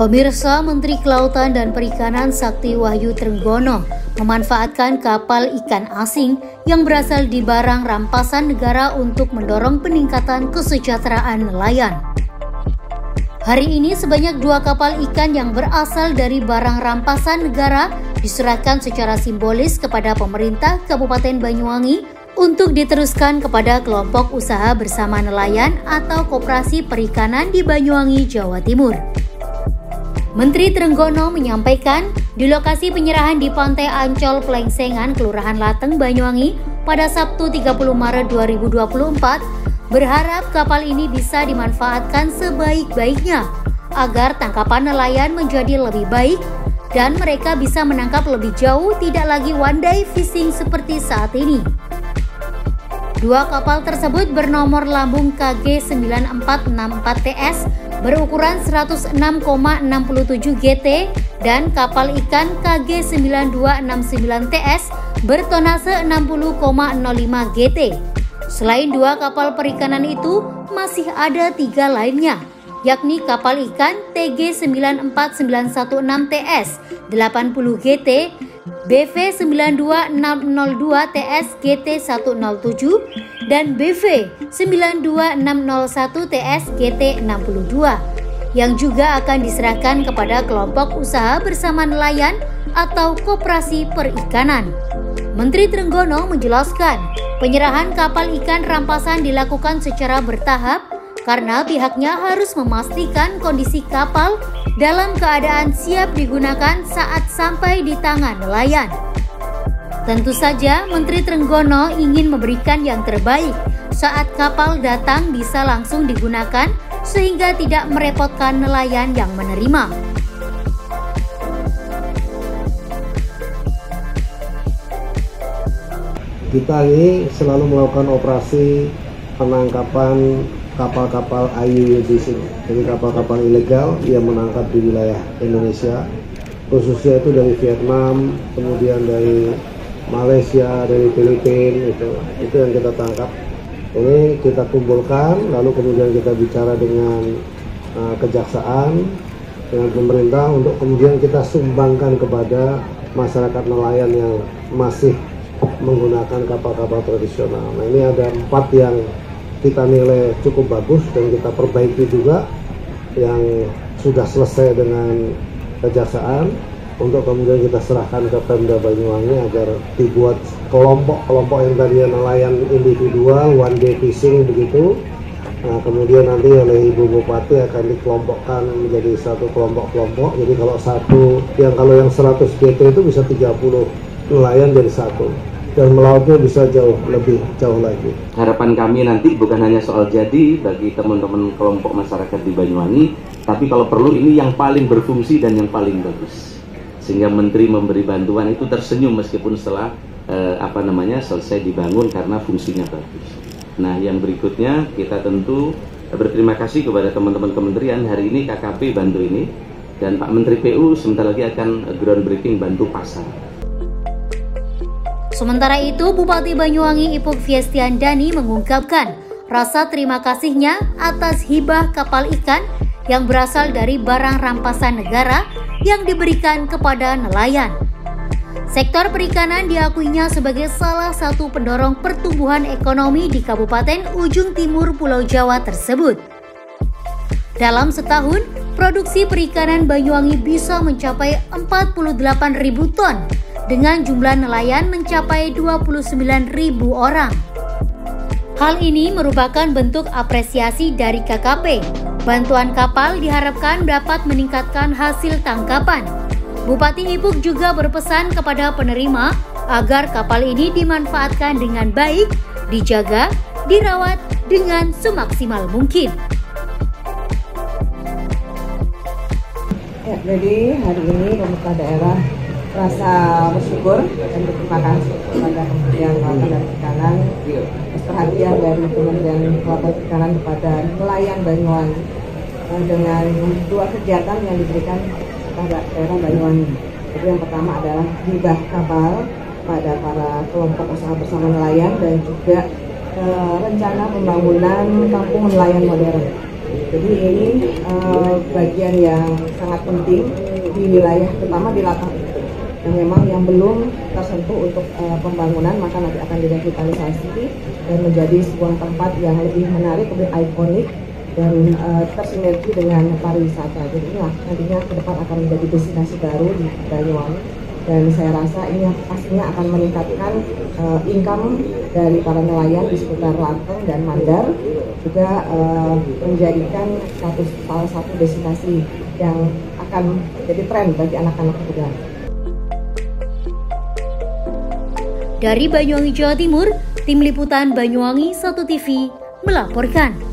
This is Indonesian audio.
Pemirsa, Menteri Kelautan dan Perikanan Sakti Wahyu Trenggono memanfaatkan kapal ikan asing yang berasal di barang rampasan negara untuk mendorong peningkatan kesejahteraan nelayan. Hari ini sebanyak 2 kapal ikan yang berasal dari barang rampasan negara diserahkan secara simbolis kepada pemerintah Kabupaten Banyuwangi untuk diteruskan kepada kelompok usaha bersama nelayan atau koperasi perikanan di Banyuwangi, Jawa Timur. Menteri Trenggono menyampaikan di lokasi penyerahan di Pantai Ancol Plengsengan, Kelurahan Lateng, Banyuwangi pada Sabtu 30 Maret 2024 berharap kapal ini bisa dimanfaatkan sebaik-baiknya agar tangkapan nelayan menjadi lebih baik dan mereka bisa menangkap lebih jauh, tidak lagi one day fishing seperti saat ini. 2 kapal tersebut bernomor lambung KG 9464TS berukuran 106,67 GT dan kapal ikan KG 9269TS bertonase 60,05 GT. Selain 2 kapal perikanan itu, masih ada 3 lainnya, yakni kapal ikan TG 94916TS 80 GT, BV 92602TS GT 107 dan BV 92601TS GT 62 yang juga akan diserahkan kepada kelompok usaha bersama nelayan atau koperasi perikanan. Menteri Trenggono menjelaskan, penyerahan kapal ikan rampasan dilakukan secara bertahap karena pihaknya harus memastikan kondisi kapal dalam keadaan siap digunakan saat sampai di tangan nelayan. Tentu saja Menteri Trenggono ingin memberikan yang terbaik saat kapal datang bisa langsung digunakan sehingga tidak merepotkan nelayan yang menerima. Kita ini selalu melakukan operasi penangkapan kapal-kapal IUU di sini, jadi kapal-kapal ilegal yang menangkap di wilayah Indonesia, khususnya itu dari Vietnam, kemudian dari Malaysia, dari Filipina, itu yang kita tangkap. Ini kita kumpulkan, lalu kemudian kita bicara dengan kejaksaan, dengan pemerintah untuk kemudian kita sumbangkan kepada masyarakat nelayan yang masih menggunakan kapal-kapal tradisional. Nah, ini ada 4 yang kita nilai cukup bagus dan kita perbaiki juga yang sudah selesai dengan kejaksaan untuk kemudian kita serahkan ke Pemda Banyuwangi agar dibuat kelompok-kelompok yang tadinya nelayan individual, one day fishing begitu. Nah, kemudian nanti oleh Ibu Bupati akan dikelompokkan menjadi satu kelompok-kelompok. Jadi kalau yang 100 GT itu bisa 30 nelayan dari satu. Dan melautnya bisa lebih jauh lagi. Harapan kami nanti bukan hanya soal jadi bagi teman-teman kelompok masyarakat di Banyuwangi, tapi kalau perlu ini yang paling berfungsi dan yang paling bagus. Sehingga Menteri memberi bantuan itu tersenyum meskipun setelah selesai dibangun karena fungsinya bagus. Nah, yang berikutnya kita tentu berterima kasih kepada teman-teman kementerian. Hari ini KKP bantu ini dan Pak Menteri PU sebentar lagi akan groundbreaking bantu pasar. Sementara itu, Bupati Banyuwangi Ipuk Fiestiandani mengungkapkan rasa terima kasihnya atas hibah kapal ikan yang berasal dari barang rampasan negara yang diberikan kepada nelayan. Sektor perikanan diakuinya sebagai salah satu pendorong pertumbuhan ekonomi di Kabupaten Ujung Timur Pulau Jawa tersebut. Dalam setahun, produksi perikanan Banyuwangi bisa mencapai 48.000 ton dengan jumlah nelayan mencapai 29.000 orang. Hal ini merupakan bentuk apresiasi dari KKP. Bantuan kapal diharapkan dapat meningkatkan hasil tangkapan. Bupati Ipuk juga berpesan kepada penerima agar kapal ini dimanfaatkan dengan baik, dijaga, dirawat dengan semaksimal mungkin. Ya, jadi hari ini pemerintah daerah rasa bersyukur dan berterima kasih kepada Kementerian Kelautan dan Perikanan atas perhatian dari Kementerian Kelautan dan Perikanan kepada nelayan Banyuwangi dengan 2 kegiatan yang diberikan kepada daerah Banyuwangi. Jadi yang pertama adalah hibah kapal pada para kelompok usaha bersama nelayan dan juga rencana pembangunan kampung nelayan modern. Jadi ini bagian yang sangat penting di wilayah, terutama di Latang yang memang yang belum tersentuh untuk pembangunan, maka nanti akan direvitalisasi dan menjadi sebuah tempat yang lebih menarik, lebih ikonik dan tersinergi dengan pariwisata. Jadi inilah nantinya ke depan akan menjadi destinasi baru di Banyuwangi, dan saya rasa ini pastinya akan meningkatkan income dari para nelayan di sekitar Lateng dan Mandar, juga menjadikan salah satu destinasi yang akan jadi tren bagi anak-anak muda. Dari Banyuwangi, Jawa Timur, Tim Liputan Banyuwangi 1 TV melaporkan.